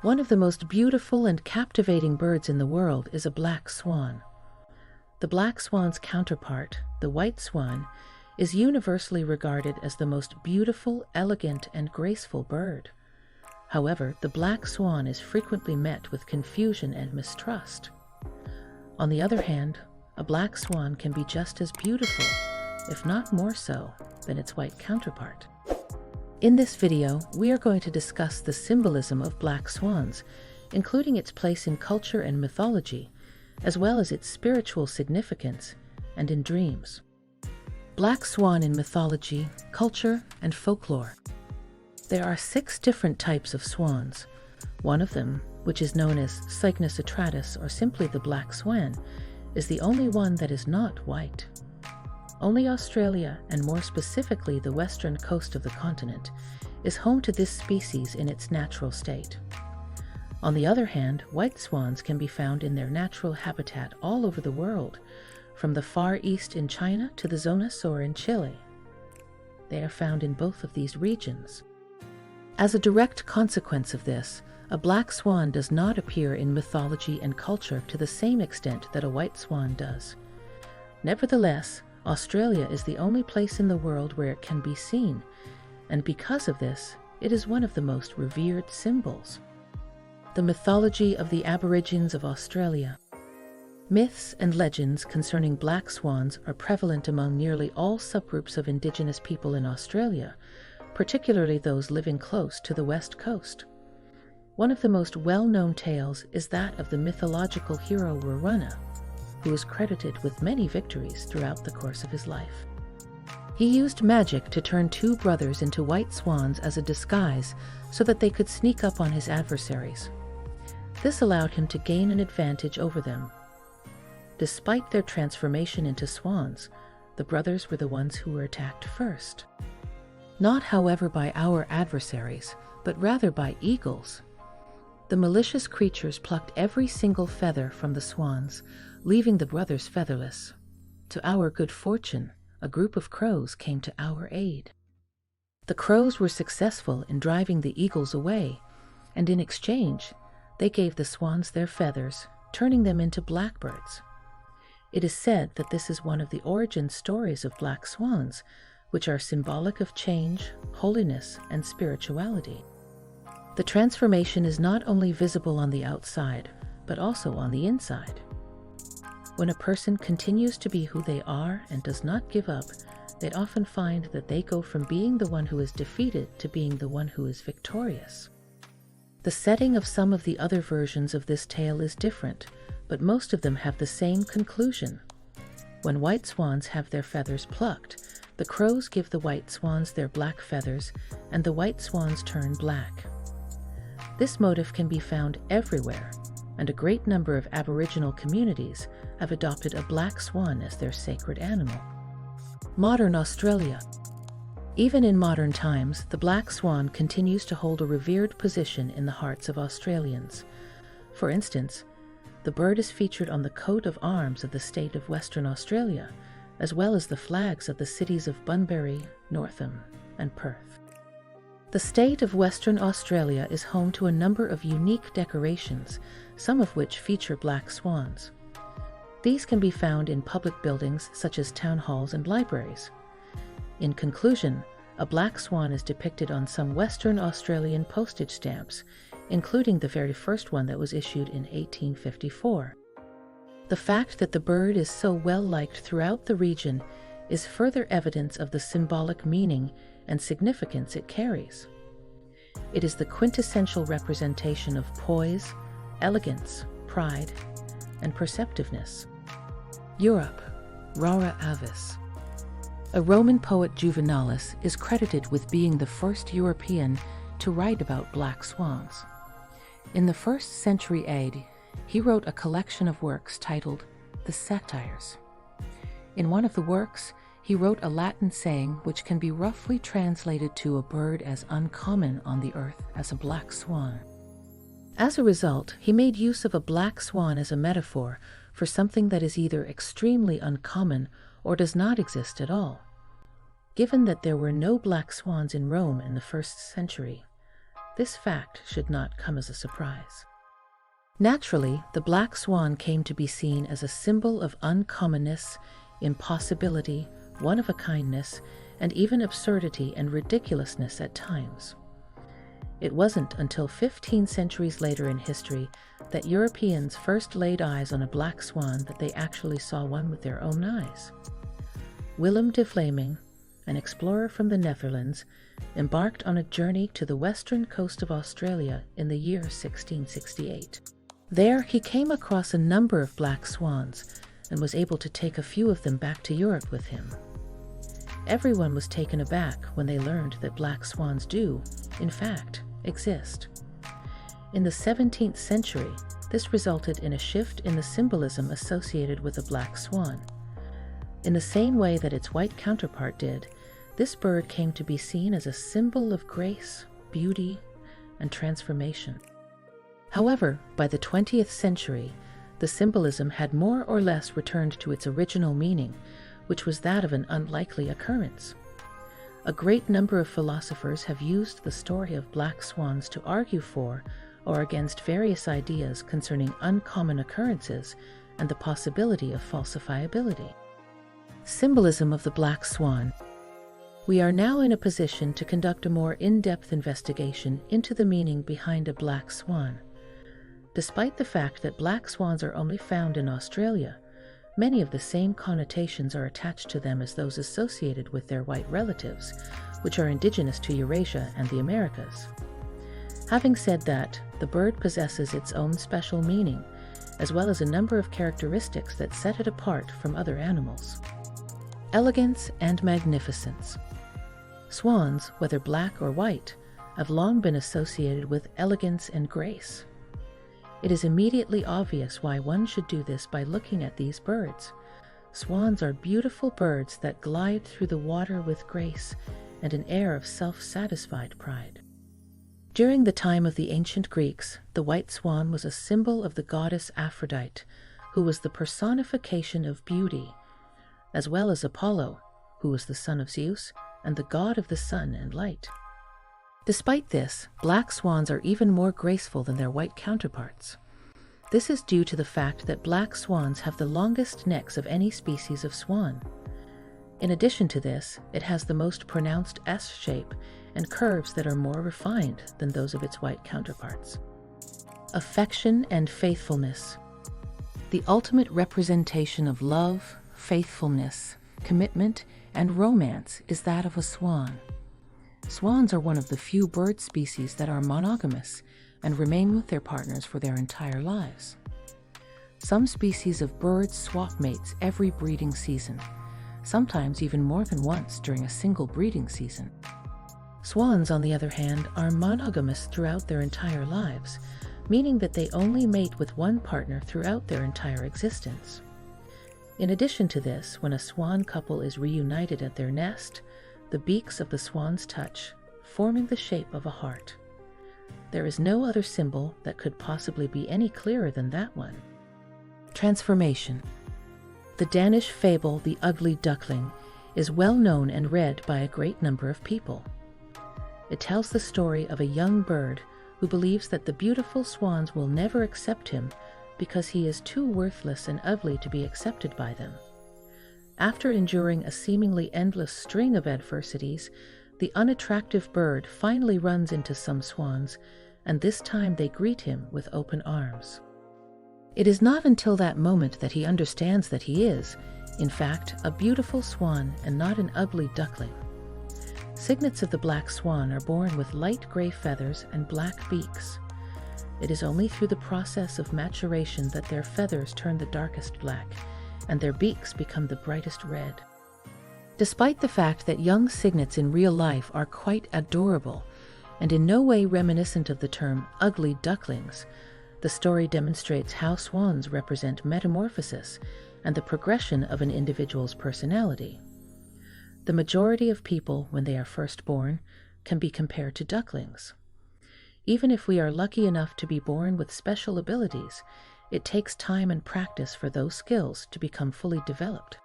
One of the most beautiful and captivating birds in the world is a black swan. The black swan's counterpart, the white swan, is universally regarded as the most beautiful, elegant, and graceful bird. However, the black swan is frequently met with confusion and mistrust. On the other hand, a black swan can be just as beautiful, if not more so, than its white counterpart. In this video, we are going to discuss the symbolism of black swans, including its place in culture and mythology, as well as its spiritual significance and in dreams. Black swan in mythology, culture, and folklore. There are 6 different types of swans. One of them, which is known as Cygnus atratus or simply the black swan, is the only one that is not white. Only Australia, and more specifically the western coast of the continent, is home to this species in its natural state. On the other hand, white swans can be found in their natural habitat all over the world, from the Far East in China to the Zona Sur in Chile. They are found in both of these regions. As a direct consequence of this, a black swan does not appear in mythology and culture to the same extent that a white swan does. Nevertheless, Australia is the only place in the world where it can be seen, and because of this, it is one of the most revered symbols. The mythology of the Aborigines of Australia. Myths and legends concerning black swans are prevalent among nearly all subgroups of Indigenous people in Australia, particularly those living close to the West Coast. One of the most well-known tales is that of the mythological hero Waruna, who is credited with many victories throughout the course of his life. He used magic to turn 2 brothers into white swans as a disguise so that they could sneak up on his adversaries. This allowed him to gain an advantage over them. Despite their transformation into swans, the brothers were the ones who were attacked first. Not, however, by our adversaries, but rather by eagles. The malicious creatures plucked every single feather from the swans, leaving the brothers featherless. To our good fortune, a group of crows came to our aid. The crows were successful in driving the eagles away, and in exchange, they gave the swans their feathers, turning them into blackbirds. It is said that this is one of the origin stories of black swans, which are symbolic of change, holiness, and spirituality. The transformation is not only visible on the outside, but also on the inside. When a person continues to be who they are and does not give up, they often find that they go from being the one who is defeated to being the one who is victorious. The setting of some of the other versions of this tale is different, but most of them have the same conclusion. When white swans have their feathers plucked, the crows give the white swans their black feathers, and the white swans turn black. This motif can be found everywhere, and a great number of Aboriginal communities have adopted a black swan as their sacred animal. Modern Australia. Even in modern times, the black swan continues to hold a revered position in the hearts of Australians. For instance, the bird is featured on the coat of arms of the state of Western Australia, as well as the flags of the cities of Bunbury, Northam, and Perth. The state of Western Australia is home to a number of unique decorations, some of which feature black swans. These can be found in public buildings such as town halls and libraries. In conclusion, a black swan is depicted on some Western Australian postage stamps, including the very first one that was issued in 1854. The fact that the bird is so well liked throughout the region is further evidence of the symbolic meaning and significance it carries. It is the quintessential representation of poise, elegance, pride, and perceptiveness. Europe, Rara avis. A Roman poet Juvenalis is credited with being the first European to write about black swans. In the 1st century AD, he wrote a collection of works titled The Satires. In one of the works, he wrote a Latin saying which can be roughly translated to a bird as uncommon on the earth as a black swan. As a result, he made use of a black swan as a metaphor for something that is either extremely uncommon or does not exist at all. Given that there were no black swans in Rome in the 1st century, this fact should not come as a surprise. Naturally, the black swan came to be seen as a symbol of uncommonness, impossibility, one-of-a-kindness, and even absurdity and ridiculousness at times. It wasn't until 15 centuries later in history that Europeans first laid eyes on a black swan that they actually saw one with their own eyes. Willem de Vlaming, an explorer from the Netherlands, embarked on a journey to the western coast of Australia in the year 1668. There he came across a number of black swans and was able to take a few of them back to Europe with him. Everyone was taken aback when they learned that black swans do, in fact, exist. In the 17th century, this resulted in a shift in the symbolism associated with a black swan. In the same way that its white counterpart did, this bird came to be seen as a symbol of grace, beauty, and transformation. However, by the 20th century, the symbolism had more or less returned to its original meaning, which was that of an unlikely occurrence. A great number of philosophers have used the story of black swans to argue for or against various ideas concerning uncommon occurrences and the possibility of falsifiability. Symbolism of the black swan. We are now in a position to conduct a more in-depth investigation into the meaning behind a black swan. Despite the fact that black swans are only found in Australia, many of the same connotations are attached to them as those associated with their white relatives, which are indigenous to Eurasia and the Americas. Having said that, the bird possesses its own special meaning, as well as a number of characteristics that set it apart from other animals. Elegance and magnificence. Swans, whether black or white, have long been associated with elegance and grace. It is immediately obvious why one should do this by looking at these birds. Swans are beautiful birds that glide through the water with grace and an air of self-satisfied pride. During the time of the ancient Greeks, the white swan was a symbol of the goddess Aphrodite, who was the personification of beauty, as well as Apollo, who was the son of Zeus and the god of the sun and light. Despite this, black swans are even more graceful than their white counterparts. This is due to the fact that black swans have the longest necks of any species of swan. In addition to this, it has the most pronounced S shape and curves that are more refined than those of its white counterparts. Affection and faithfulness. The ultimate representation of love, faithfulness, commitment, and romance is that of a swan. Swans are one of the few bird species that are monogamous and remain with their partners for their entire lives. Some species of birds swap mates every breeding season, sometimes even more than once during a single breeding season. Swans, on the other hand, are monogamous throughout their entire lives, meaning that they only mate with one partner throughout their entire existence. In addition to this, when a swan couple is reunited at their nest, the beaks of the swans touch, forming the shape of a heart. There is no other symbol that could possibly be any clearer than that one. Transformation. The Danish fable, The Ugly Duckling, is well known and read by a great number of people. It tells the story of a young bird who believes that the beautiful swans will never accept him because he is too worthless and ugly to be accepted by them. After enduring a seemingly endless string of adversities, the unattractive bird finally runs into some swans, and this time they greet him with open arms. It is not until that moment that he understands that he is, in fact, a beautiful swan and not an ugly duckling. Cygnets of the black swan are born with light gray feathers and black beaks. It is only through the process of maturation that their feathers turn the darkest black, and their beaks become the brightest red. Despite the fact that young cygnets in real life are quite adorable, and in no way reminiscent of the term ugly ducklings, the story demonstrates how swans represent metamorphosis and the progression of an individual's personality. The majority of people, when they are first born, can be compared to ducklings. Even if we are lucky enough to be born with special abilities, it takes time and practice for those skills to become fully developed.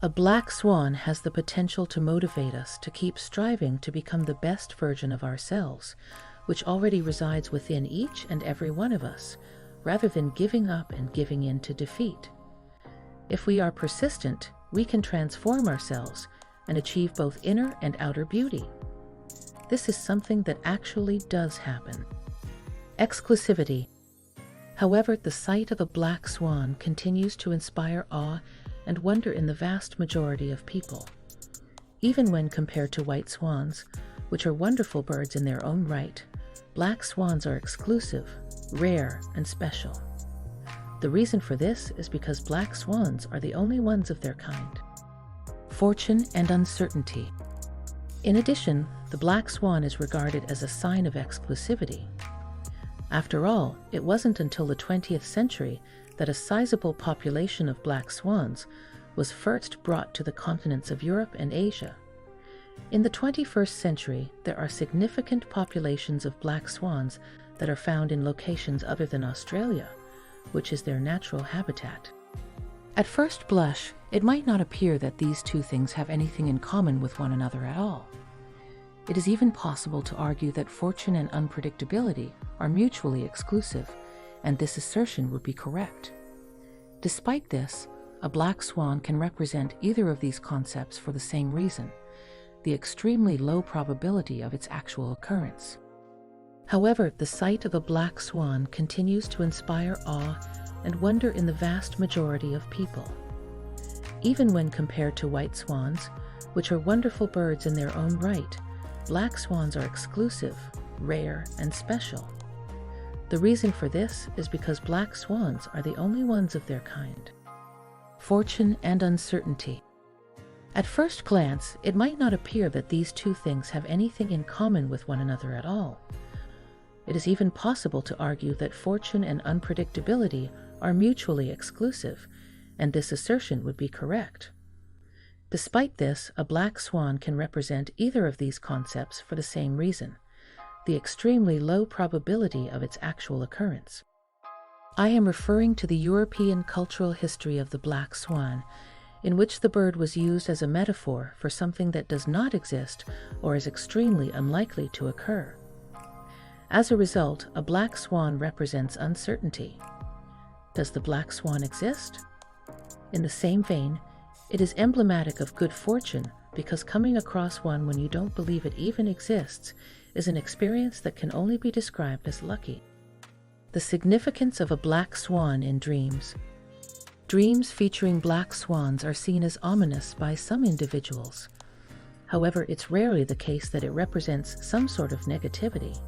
A black swan has the potential to motivate us to keep striving to become the best version of ourselves, which already resides within each and every one of us, rather than giving up and giving in to defeat. If we are persistent, we can transform ourselves and achieve both inner and outer beauty. This is something that actually does happen. Exclusivity. However, the sight of a black swan continues to inspire awe and wonder in the vast majority of people. Even when compared to white swans, which are wonderful birds in their own right, black swans are exclusive, rare, and special. The reason for this is because black swans are the only ones of their kind. Fortune and uncertainty. In addition, the black swan is regarded as a sign of exclusivity. After all, it wasn't until the 20th century that a sizable population of black swans was first brought to the continents of Europe and Asia. In the 21st century, there are significant populations of black swans that are found in locations other than Australia, which is their natural habitat. At first blush, it might not appear that these two things have anything in common with one another at all. It is even possible to argue that fortune and unpredictability are mutually exclusive, and this assertion would be correct. Despite this, a black swan can represent either of these concepts for the same reason: the extremely low probability of its actual occurrence. However, the sight of a black swan continues to inspire awe and wonder in the vast majority of people. Even when compared to white swans, which are wonderful birds in their own right, black swans are exclusive, rare, and special. The reason for this is because black swans are the only ones of their kind. Fortune and uncertainty. At first glance, it might not appear that these two things have anything in common with one another at all. It is even possible to argue that fortune and unpredictability are mutually exclusive, and this assertion would be correct. Despite this, a black swan can represent either of these concepts for the same reason: the extremely low probability of its actual occurrence. I am referring to the European cultural history of the black swan, in which the bird was used as a metaphor for something that does not exist or is extremely unlikely to occur. As a result, a black swan represents uncertainty. Does the black swan exist? In the same vein, it is emblematic of good fortune because coming across one when you don't believe it even exists is an experience that can only be described as lucky. The significance of a black swan in dreams. Dreams featuring black swans are seen as ominous by some individuals. However, it's rarely the case that it represents some sort of negativity.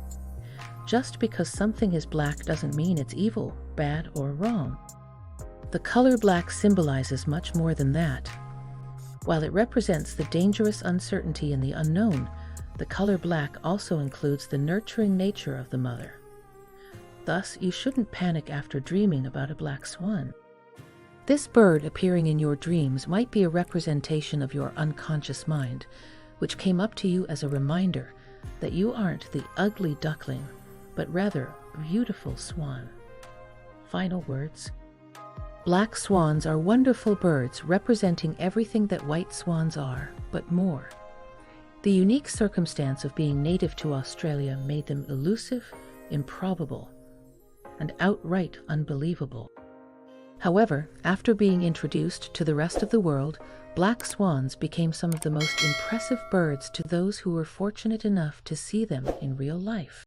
Just because something is black doesn't mean it's evil, bad, or wrong. The color black symbolizes much more than that. While it represents the dangerous uncertainty and the unknown, the color black also includes the nurturing nature of the mother. Thus, you shouldn't panic after dreaming about a black swan. This bird appearing in your dreams might be a representation of your unconscious mind, which came up to you as a reminder that you aren't the ugly duckling, but rather beautiful swan. Final words. Black swans are wonderful birds representing everything that white swans are, but more. The unique circumstance of being native to Australia made them elusive, improbable, and outright unbelievable. However, after being introduced to the rest of the world, black swans became some of the most impressive birds to those who were fortunate enough to see them in real life.